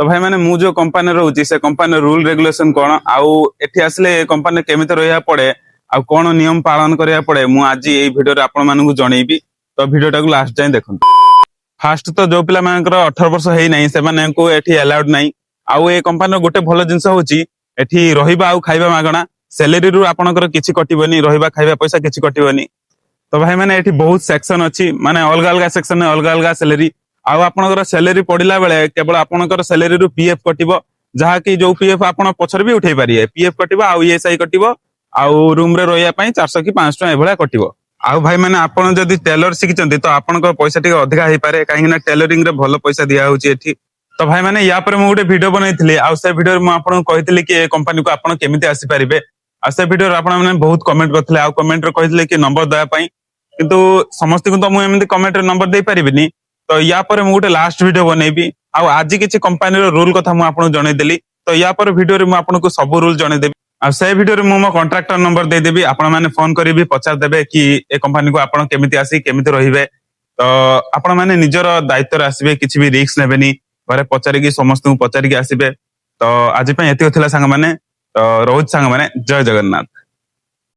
तो भाई मैंने मु जो कंपनी रोची से कंपनी रूल रेगुलेशन कौन आउ एठी आसले कंपनी केमिति रहिया पड़े आ कौन नियम पालन करिया पड़े मु आज ये वीडियो रे आपण मानकु जणैबी। तो वीडियो टाकू लास्ट जाए देखंतु। फास्ट तो जो पिला मानकर 18 वर्ष हेई नाही से माने को एठी अलाउड नाही। आउ ए कंपनी गोटे भलो जिंस होची एठी रहिबा आउ खाइबा मागणा सैलरी रु आपनकर किछि कटिबनी रहिबा खाइबा पैसा किछि कटिबनी। तो भाई मैंने एठी बहुत सेक्शन अछि माने अलग अलग सेक्शन में अलग अलग सैलरी आउ आपनकर सैलरी पडिला बेले केवल आपनकर सैलरी रु पीएफ कटिबो जहा कि जो पीएफ आपण पछर भी उठै पारिए पीएफ कटिबो आउ ईएसआई कटिबो आउ रूम रे रहिया पई 400 कि 500 एभला कटिबो। आउ भाई मैंने आपण जदी टेलर सिखिचंती तो आपनकर पैसा टिके अधिका हे पारे काहे ना टेलरिंग रे भलो पैसा दिया होची एठी। तो भाई मैंने या पर मु गोटे वीडियो बनैथिली आउ से वीडियो रे मु आपण कहितली कि ए कंपनी को आपण केमिति आसी पारिबे आ से वीडियो रे आपण माने बहुत कमेंट करथिले आउ कमेंट रे कहितले कि नंबर दया पई किंतु समस्त को तो मु एमिति कमेंट रे नंबर दे पारिबिनी। तो या पर मु गोटे लास्ट वीडियो बनैबी आउ आज किछि कंपनी रो रूल कथा मु आपण जणै देली। तो या पर वीडियो रे मु आपण को सब रूल जणै देबी आ से वीडियो रे मु मो कॉन्ट्रैक्टर नंबर दे देबी आपण माने फोन करिबी पचार देबे कि ए कंपनी को आपण केमिति आसी केमिति रहिबे। तो आपण माने निजर दायित्व रे आसीबे किछि भी रिस्क नेबेनी घरे पचारि कि समस्त को पचारि कि आसीबे। तो आज पय एति थिला संग माने तो रोज संग माने जय जगन्नाथ।